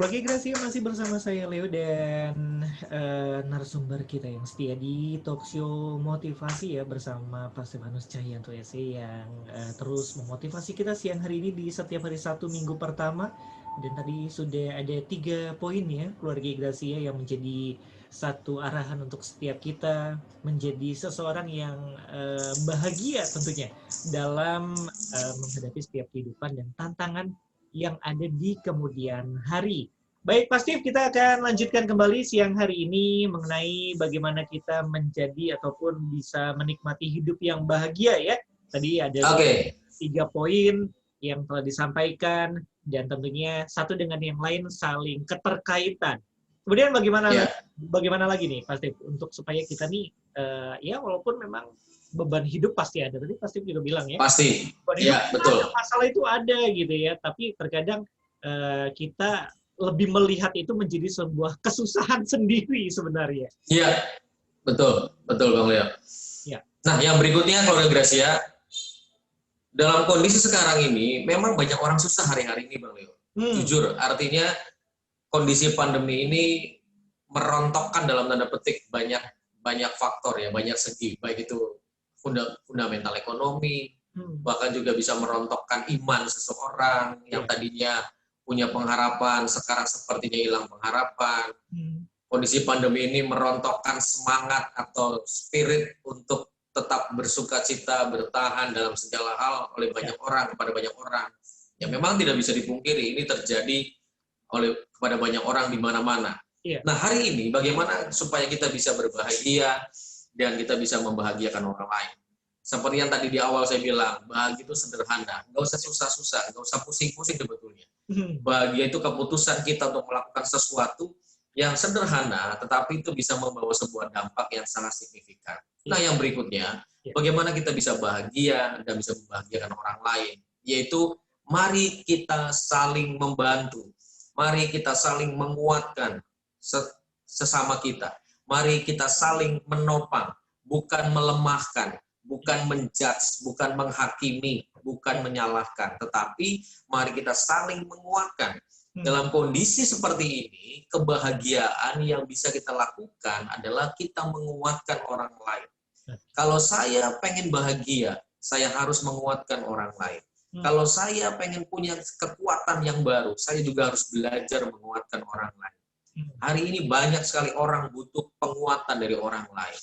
Keluarga Gracia masih bersama saya Leo dan narasumber kita yang setia di talk show motivasi ya bersama Pak Stefanus Cahyanto SE yang terus memotivasi kita siang hari ini di setiap hari Sabtu minggu pertama. Dan tadi sudah ada 3 poin ya Keluarga Gracia yang menjadi satu arahan untuk setiap kita menjadi seseorang yang bahagia tentunya dalam menghadapi setiap kehidupan dan tantangan yang ada di kemudian hari. Baik, Pak Steve, kita akan lanjutkan kembali siang hari ini mengenai bagaimana kita menjadi ataupun bisa menikmati hidup yang bahagia ya. Tadi ada 3 poin yang telah disampaikan dan tentunya satu dengan yang lain saling keterkaitan. Kemudian bagaimana lagi nih, Pak Steve, untuk supaya kita nih ya walaupun memang beban hidup pasti ada. Tadi pasti juga bilang ya. Pasti. Ya, betul. Masalah itu ada gitu ya, tapi terkadang kita lebih melihat itu menjadi sebuah kesusahan sendiri sebenarnya. Iya, betul Bang Leo. Ya. Nah, yang berikutnya keluarga Gracia, dalam kondisi sekarang ini memang banyak orang susah hari-hari ini Bang Leo. Jujur, artinya kondisi pandemi ini merontokkan dalam tanda petik banyak faktor ya, banyak segi, baik itu fundamental ekonomi, bahkan juga bisa merontokkan iman seseorang yang tadinya punya pengharapan, sekarang sepertinya hilang pengharapan. Kondisi pandemi ini merontokkan semangat atau spirit untuk tetap bersuka cita, bertahan dalam segala hal oleh banyak orang, kepada banyak orang. Ya memang tidak bisa dipungkiri, ini terjadi kepada banyak orang di mana-mana. Nah hari ini bagaimana supaya kita bisa berbahagia dan kita bisa membahagiakan orang lain. Seperti yang tadi di awal saya bilang, bahagia itu sederhana, nggak usah susah-susah, nggak usah pusing-pusing sebetulnya. Bahagia itu keputusan kita untuk melakukan sesuatu yang sederhana, tetapi itu bisa membawa sebuah dampak yang sangat signifikan. Nah yang berikutnya, bagaimana kita bisa bahagia dan bisa membahagiakan orang lain, yaitu mari kita saling membantu, mari kita saling menguatkan sesama kita, mari kita saling menopang, bukan melemahkan, bukan menjudge, bukan menghakimi, bukan menyalahkan, tetapi mari kita saling menguatkan. Dalam kondisi seperti ini, kebahagiaan yang bisa kita lakukan adalah kita menguatkan orang lain. Kalau saya pengen bahagia, saya harus menguatkan orang lain. Kalau saya pengen punya kekuatan yang baru, saya juga harus belajar menguatkan orang lain. Hari ini banyak sekali orang butuh penguatan dari orang lain.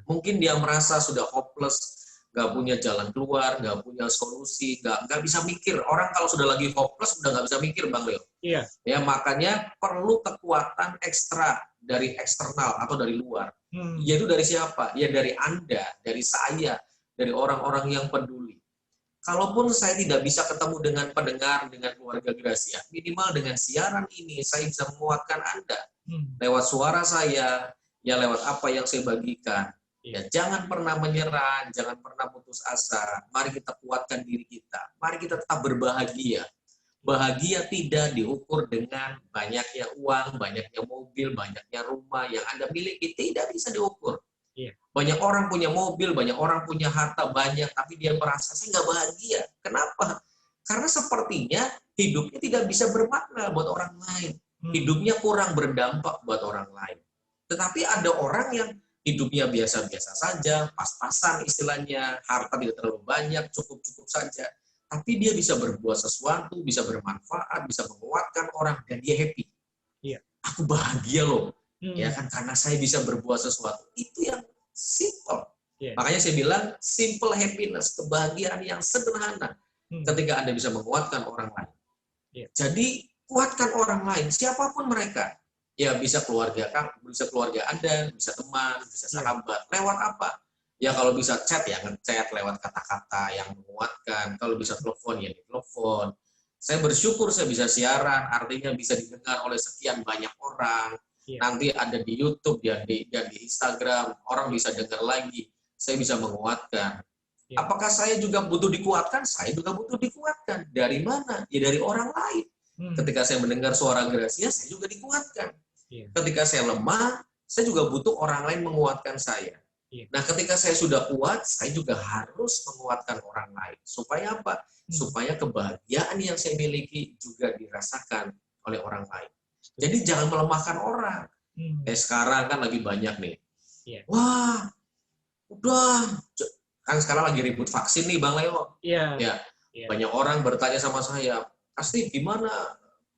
Mungkin dia merasa sudah hopeless, nggak punya jalan keluar, nggak punya solusi, nggak bisa mikir. Orang kalau sudah lagi hopeless, udah nggak bisa mikir, Bang Leo. Ya, makanya perlu kekuatan ekstra dari eksternal atau dari luar. Yaitu dari siapa? Ya dari Anda, dari saya, dari orang-orang yang peduli. Kalaupun saya tidak bisa ketemu dengan pendengar, dengan keluarga Gracia, minimal dengan siaran ini, saya bisa menguatkan Anda. Lewat suara saya, ya lewat apa yang saya bagikan. Ya, jangan pernah menyerah, jangan pernah putus asa. Mari kita kuatkan diri kita. Mari kita tetap berbahagia. Bahagia tidak diukur dengan banyaknya uang, banyaknya mobil, banyaknya rumah yang Anda miliki. Tidak bisa diukur. Banyak orang punya mobil, banyak orang punya harta banyak, tapi dia merasa saya nggak bahagia. Kenapa? Karena sepertinya hidupnya tidak bisa bermakna buat orang lain. Hidupnya kurang berdampak buat orang lain. Tetapi ada orang yang hidupnya biasa-biasa saja, pas-pasan istilahnya, harta tidak terlalu banyak, cukup-cukup saja. Tapi dia bisa berbuat sesuatu, bisa bermanfaat, bisa menguatkan orang, dan dia happy. Aku bahagia loh. Ya kan, karena saya bisa berbuat sesuatu. Itu yang simple. Makanya saya bilang simple happiness, kebahagiaan yang sederhana ketika Anda bisa menguatkan orang lain. Jadi kuatkan orang lain, siapapun mereka. Ya bisa keluarga Anda, bisa teman, bisa sahabat. Lewat apa? Ya kalau bisa chat ya ngechat lewat kata-kata yang menguatkan. Kalau bisa telepon ya ditelepon. Saya bersyukur saya bisa siaran, artinya bisa didengar oleh sekian banyak orang. Nanti ada di YouTube, dan di Instagram, orang bisa dengar lagi. Saya bisa menguatkan. Apakah saya juga butuh dikuatkan? Saya juga butuh dikuatkan. Dari mana? Ya dari orang lain. Ketika saya mendengar suara Gracia, saya juga dikuatkan. Ketika saya lemah, saya juga butuh orang lain menguatkan saya. Nah, ketika saya sudah kuat, saya juga harus menguatkan orang lain. Supaya apa? Supaya kebahagiaan yang saya miliki juga dirasakan oleh orang lain. Jadi jangan melemahkan orang. Kayak sekarang kan lagi banyak nih. Wah, udah kan sekarang lagi ribut vaksin nih Bang Leo. Ya, banyak orang bertanya sama saya, pasti gimana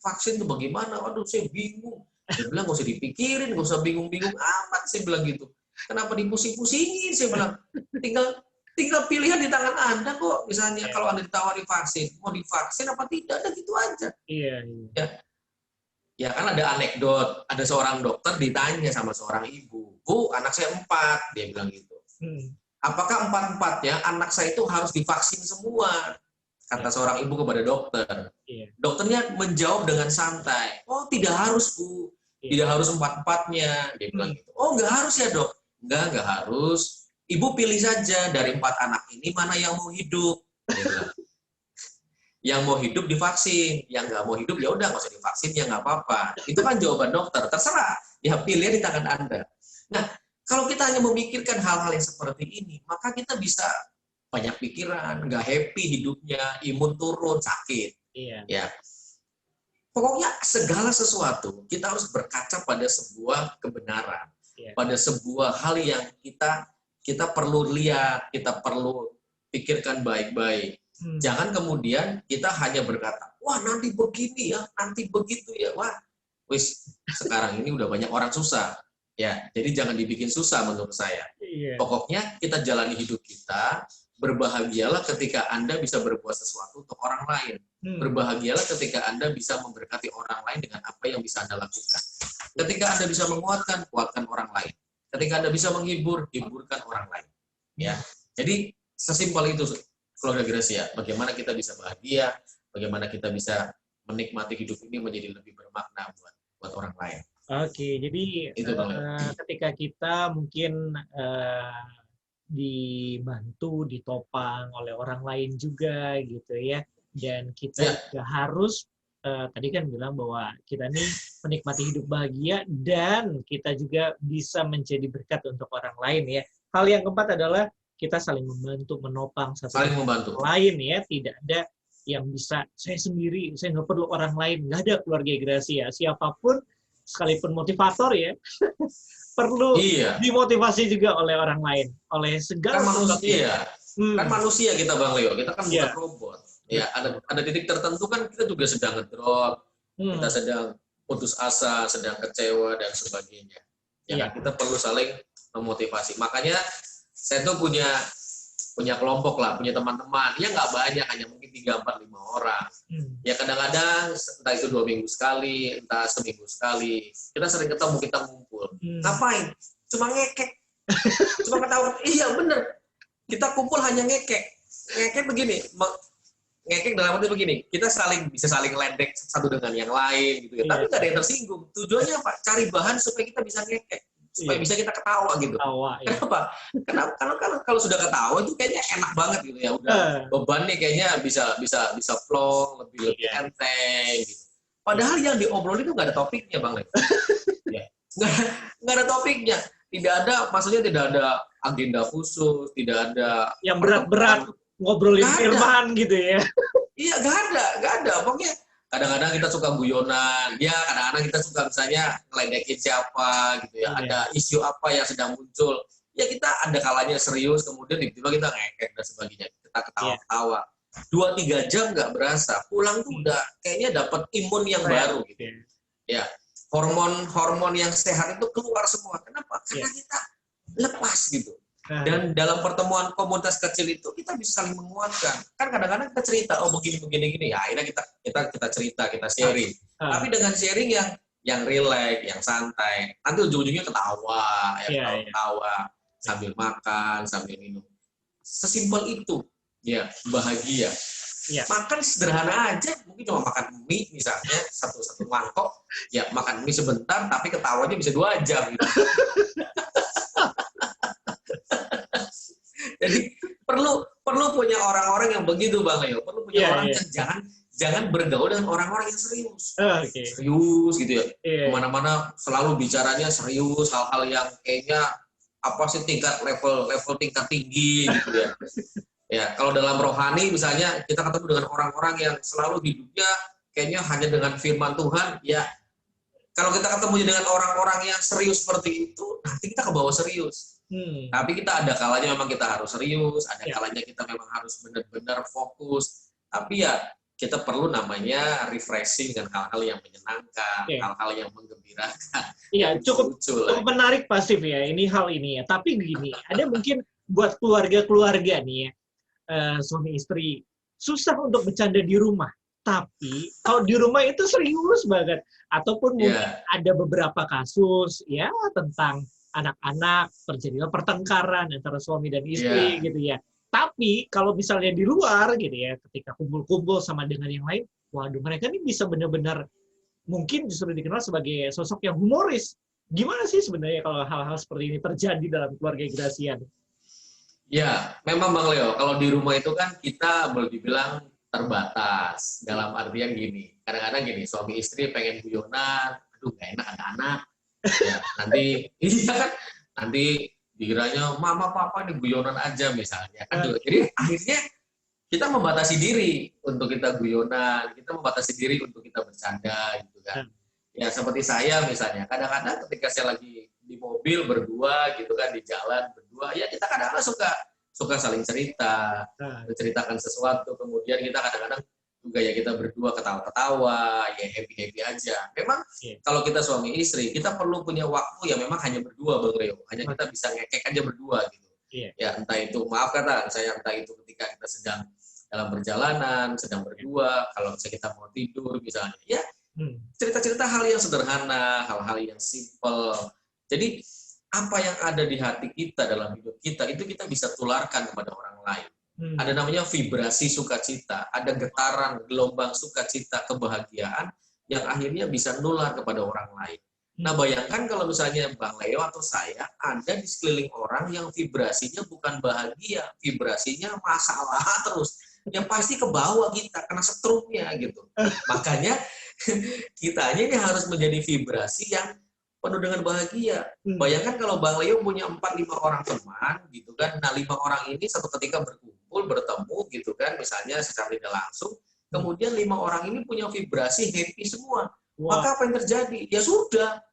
vaksin itu bagaimana? Waduh, saya bingung. Saya bilang nggak usah dipikirin, nggak usah bingung-bingung amat. Saya bilang gitu. Kenapa dipusing-pusingin? Saya bilang tinggal pilihan di tangan Anda kok. Misalnya kalau Anda ditawari vaksin, mau divaksin apa tidak? Ada gitu aja. Ya kan ada anekdot, ada seorang dokter ditanya sama seorang ibu, Bu, anak saya 4, dia bilang gitu. Apakah 4-4-nya anak saya itu harus divaksin semua? Kata seorang ibu kepada dokter. Dokternya menjawab dengan santai, oh tidak harus Bu, tidak harus 4-4-nya. Dia bilang gitu, oh nggak harus ya dok? Nggak harus. Ibu pilih saja dari 4 anak ini mana yang mau hidup. Dia bilang. Yang mau hidup divaksin, yang nggak mau hidup ya udah nggak usah divaksin, ya nggak apa-apa. Itu kan jawaban dokter, terserah, ya pilih di tangan Anda. Nah, kalau kita hanya memikirkan hal-hal yang seperti ini, maka kita bisa banyak pikiran, nggak happy hidupnya, imun turun, sakit. Ya, pokoknya segala sesuatu kita harus berkaca pada sebuah kebenaran, pada sebuah hal yang kita perlu lihat, kita perlu pikirkan baik-baik. Jangan kemudian kita hanya berkata, wah nanti begini ya, nanti begitu ya, wah, wis sekarang ini udah banyak orang susah, ya, jadi jangan dibikin susah menurut saya. Pokoknya kita jalani hidup kita, berbahagialah ketika Anda bisa berbuat sesuatu untuk orang lain. Berbahagialah ketika Anda bisa memberkati orang lain dengan apa yang bisa Anda lakukan. Ketika Anda bisa menguatkan, kuatkan orang lain. Ketika Anda bisa menghibur, hiburkan orang lain. Ya, jadi sesimpel itu. Keluarga Gracia, bagaimana kita bisa bahagia, bagaimana kita bisa menikmati hidup ini menjadi lebih bermakna buat orang lain. Oke, jadi ketika kita mungkin dibantu, ditopang oleh orang lain juga gitu ya, dan kita juga harus tadi kan bilang bahwa kita nih menikmati hidup bahagia dan kita juga bisa menjadi berkat untuk orang lain ya. Hal yang keempat adalah kita saling membantu, menopang satu sama lain ya. Tidak ada yang bisa saya sendiri, saya nggak perlu orang lain, nggak ada keluarga Gracia. Siapapun, sekalipun motivator ya, perlu dimotivasi juga oleh orang lain, oleh segala manusia. Kan manusia kita Bang Leo, kita kan bukan robot. Ya, ada titik tertentu kan kita juga sedang ngedrop, kita sedang putus asa, sedang kecewa dan sebagainya. Ya, kita perlu saling memotivasi. Makanya saya tuh punya kelompok lah, punya teman-teman. Ya nggak banyak, hanya mungkin 3, 4, 5 orang. Ya kadang-kadang entah itu 2 minggu sekali, entah seminggu sekali. Kita sering ketemu, kita ngumpul. Ngapain? Cuma ngekek. Cuma ketawa. Iya bener. Kita kumpul hanya ngekek. Ngekek begini. Ngekek dalam arti begini. Kita bisa saling ledek satu dengan yang lain gitu ya. Tapi nggak ada yang tersinggung. Tujuannya apa? Cari bahan supaya kita bisa ngekek. Supaya bisa kita ketawa gitu. Kenapa? Karena kalau sudah ketawa itu kayaknya enak banget gitu ya. Udah beban nih kayaknya bisa plong, lebih enteng gitu. Padahal yang diobrolin itu nggak ada topiknya Bang Le. Nggak ada topiknya. Maksudnya tidak ada agenda khusus, tidak ada yang berat-berat ngobrolin firman gitu ya. Iya, nggak ada. Pokoknya kadang-kadang kita suka guyonan, ya kadang-kadang kita suka misalnya ngeledekin siapa gitu ya, ada isu apa yang sedang muncul, ya kita ada kalanya serius, kemudian tiba-tiba kita ngekek dan sebagainya, kita ketawa-ketawa, 2-3 jam nggak berasa, pulang tuh udah kayaknya dapat imun yang baru gitu, ya hormon yang sehat itu keluar semua, kenapa? Karena kita lepas gitu. Dan dalam pertemuan komunitas kecil itu kita bisa saling menguatkan. Kan kadang-kadang kita cerita, oh begini ya, akhirnya kita cerita, kita sharing. Tapi dengan sharing yang relax, yang santai. Nanti ujung-ujungnya ketawa, ketawa sambil makan, sambil minum. Sesimpel itu, ya bahagia. Makan sederhana aja, mungkin cuma makan mie misalnya satu mangkok, ya makan mie sebentar, tapi ketawanya bisa 2 jam. Gitu. Jadi perlu punya orang-orang yang begitu Bang Leo. Perlu punya orang yang jangan bergaul dengan orang-orang yang serius. Serius gitu ya. Kemana-mana selalu bicaranya serius, hal-hal yang kayaknya apa sih level tingkat tinggi gitu ya. Ya, kalau dalam rohani misalnya kita ketemu dengan orang-orang yang selalu hidupnya kayaknya hanya dengan firman Tuhan, ya kalau kita ketemu dengan orang-orang yang serius seperti itu, nanti kita ke bawah serius. Tapi kita ada kalanya memang kita harus serius, ada kalanya kita memang harus benar-benar fokus. Tapi ya kita perlu namanya refreshing dengan hal-hal yang menyenangkan, hal-hal yang menggembirakan. Iya, cukup menarik pasif ya, ini hal ini ya. Tapi begini, ada mungkin buat keluarga-keluarga nih ya, suami istri, susah untuk bercanda di rumah. Tapi kalau di rumah itu serius banget. Ataupun mungkin ada beberapa kasus ya tentang anak-anak, terjadilah pertengkaran antara suami dan istri gitu ya. Tapi kalau misalnya di luar gitu ya, ketika kumpul-kumpul sama dengan yang lain, waduh mereka ini bisa benar-benar mungkin justru dikenal sebagai sosok yang humoris. Gimana sih sebenarnya kalau hal-hal seperti ini terjadi dalam keluarga Grasian? Ya, memang Bang Leo, kalau di rumah itu kan kita boleh dibilang terbatas. Dalam artian gini, kadang-kadang gini, suami istri pengen guyonan, aduh gak enak ada anak. Ya, nanti, iya kan, nanti dikiranya mama papa ini guyonan aja misalnya kan. Jadi akhirnya kita membatasi diri untuk kita guyonan, kita membatasi diri untuk kita bercanda gitu kan. Ya seperti saya misalnya, kadang-kadang ketika saya lagi di mobil berdua gitu kan, di jalan berdua, ya kita kadang-kadang suka saling cerita, menceritakan sesuatu, kemudian kita kadang-kadang juga ya kita berdua ketawa-ketawa, ya happy-happy aja. Memang kalau kita suami istri, kita perlu punya waktu yang memang hanya berdua, Bang Leo. Hanya kita bisa ngekek aja berdua gitu. Ya entah itu, maaf kata saya, entah itu ketika kita sedang dalam perjalanan, sedang berdua, kalau misalnya kita mau tidur misalnya, ya cerita-cerita hal yang sederhana, hal-hal yang simple. Jadi apa yang ada di hati kita dalam hidup kita, itu kita bisa tularkan kepada orang lain. Ada namanya vibrasi sukacita, ada getaran gelombang sukacita, kebahagiaan yang akhirnya bisa nular kepada orang lain. Nah bayangkan kalau misalnya Bang Leo atau saya ada di sekeliling orang yang vibrasinya bukan bahagia, vibrasinya masalah terus, yang pasti ke bawah kita, kena setrumnya gitu. Makanya kitanya ini harus menjadi vibrasi yang penuh dengan bahagia. Bayangkan kalau Bang Leo punya 4-5 orang teman gitu kan. Nah 5 orang ini satu ketika berkumpul, bertemu gitu kan, misalnya secara tidak langsung, kemudian 5 orang ini punya vibrasi happy semua. Maka apa yang terjadi? Ya sudah.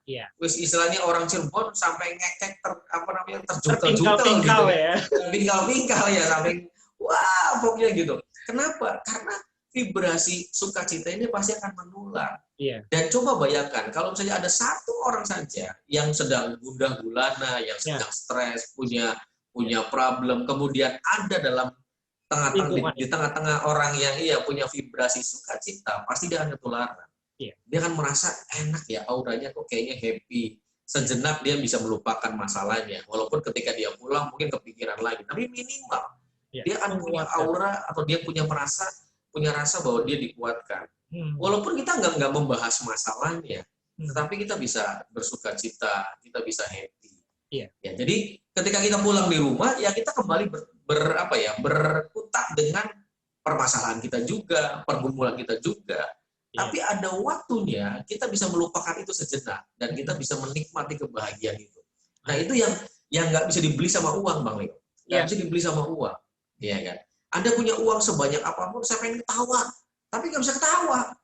Wis istilahnya orang Cirebon sampai ngekek terjungkel-jungkel gitu ya. Pingkal-pingkal ya sampai wah pokoknya gitu. Kenapa? Karena vibrasi sukacita ini pasti akan menular. Dan coba bayangkan, kalau misalnya ada satu orang saja yang sedang gundah gulana, yang sedang stres, punya problem, kemudian ada di tengah-tengah orang yang punya vibrasi sukacita, pasti dia akan ketularan. Dia akan merasa enak ya, auranya kok kayaknya happy. Sejenak dia bisa melupakan masalahnya, walaupun ketika dia pulang mungkin kepikiran lagi, tapi minimal dia akan punya aura atau dia punya rasa bahwa dia dikuatkan. Walaupun kita nggak membahas masalahnya, tetapi kita bisa bersuka cita, kita bisa happy. Ya, jadi ketika kita pulang di rumah, ya kita kembali berkutat dengan permasalahan kita juga, pergumulan kita juga. Tapi ada waktunya kita bisa melupakan itu sejenak dan kita bisa menikmati kebahagiaan itu. Nah itu yang nggak bisa dibeli sama uang, Bang Leo. Nggak bisa dibeli sama uang, ya kan? Anda punya uang sebanyak apapun, saya pengen ketawa, tapi nggak bisa ketawa.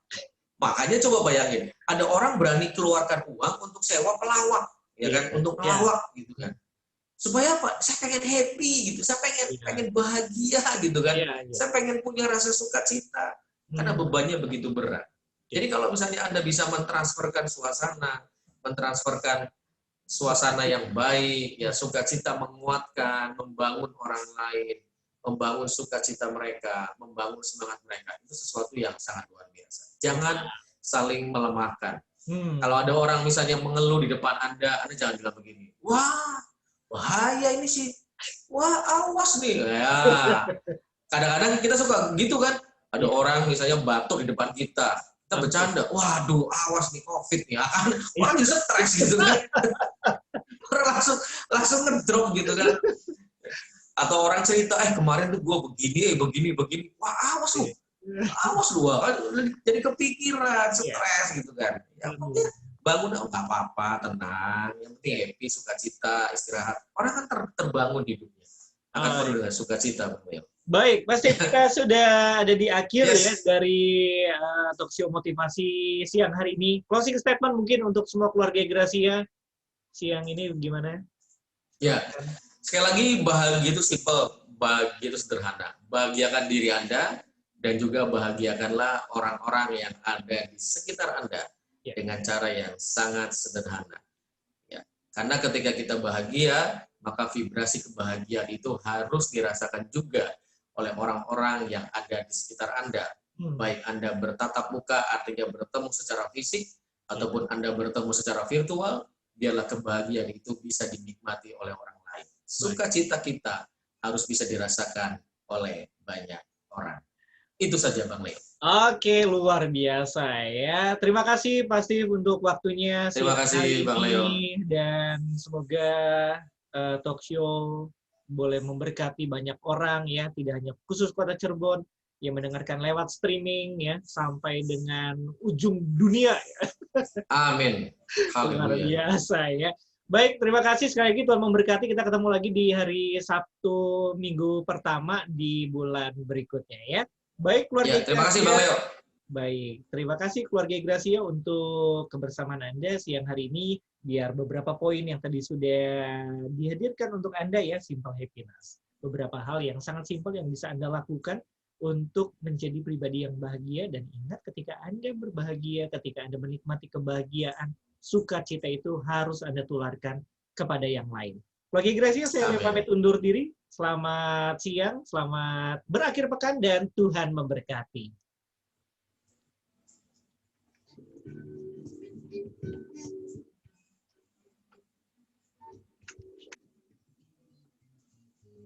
Makanya coba bayangin, ada orang berani keluarkan uang untuk sewa pelawak, ya kan, untuk pelawak gitu kan. Supaya apa? Saya pengen happy gitu, saya pengen bahagia gitu kan. Saya pengen punya rasa sukacita karena bebannya begitu berat. Jadi kalau misalnya Anda bisa mentransferkan suasana yang baik, ya sukacita menguatkan, membangun orang lain, membangun sukacita mereka, membangun semangat mereka, itu sesuatu yang sangat luar biasa. Jangan saling melemahkan. Kalau ada orang misalnya mengeluh di depan Anda jangan bilang begini, wah bahaya ini sih, wah awas nih. Ya, kadang-kadang kita suka gitu kan, ada orang misalnya batuk di depan kita bercanda, waduh awas nih COVID nih, orang jadi stres gitu kan, orang langsung ngedrop gitu kan. Atau orang cerita, kemarin tuh gue begini, wah awas lu, jadi kepikiran, stres gitu kan. Ya pokoknya bangun, nggak apa-apa, tenang, yang penting happy, sukacita, istirahat. Orang kan terbangun hidupnya, akan penuh dengan sukacita, Bang Leo. Baik, pasti kita sudah ada di akhir ya Yes. dari talkshow motivasi siang hari ini. Closing statement mungkin untuk semua keluarga Gracia siang ini gimana? Ya, Silakan. sekali lagi bahagia itu simple, bahagia itu sederhana. Bahagiakan diri Anda dan juga bahagiakanlah orang-orang yang ada di sekitar Anda Ya, dengan cara yang sangat sederhana. Ya, karena ketika kita bahagia, maka vibrasi kebahagiaan itu harus dirasakan juga oleh orang-orang yang ada di sekitar Anda. hmm, Baik Anda bertatap muka, artinya bertemu secara fisik, ya, ataupun Anda bertemu secara virtual, biarlah kebahagiaan itu bisa dinikmati oleh orang lain. baik. Sukacita kita harus bisa dirasakan oleh banyak orang. Itu saja Bang Leo. Oke, luar biasa ya. Terima kasih pasti untuk waktunya Terima siang kasih hari Bang ini Leo. dan semoga talk show boleh memberkati banyak orang ya, tidak hanya khusus Kota Cirebon yang mendengarkan lewat streaming ya sampai dengan ujung dunia. Amin. Luar Haleluya. biasa ya. Baik, terima kasih sekali lagi Tuhan memberkati. Kita ketemu lagi di hari Sabtu minggu pertama di bulan berikutnya ya. Baik keluarga Ya, terima kasih Bang Gracia. Leo. Baik, terima kasih keluarga Gracia untuk kebersamaan Anda siang hari ini. Biar beberapa poin yang tadi sudah dihadirkan untuk Anda ya, simple happiness. Beberapa hal yang sangat simpel yang bisa Anda lakukan untuk menjadi pribadi yang bahagia. Dan ingat ketika Anda berbahagia, ketika Anda menikmati kebahagiaan, sukacita itu harus Anda tularkan kepada yang lain. Keluarga Gracia, saya pamit Amin. undur diri. Selamat siang, selamat berakhir pekan, dan Tuhan memberkati.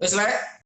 Wes, Lek.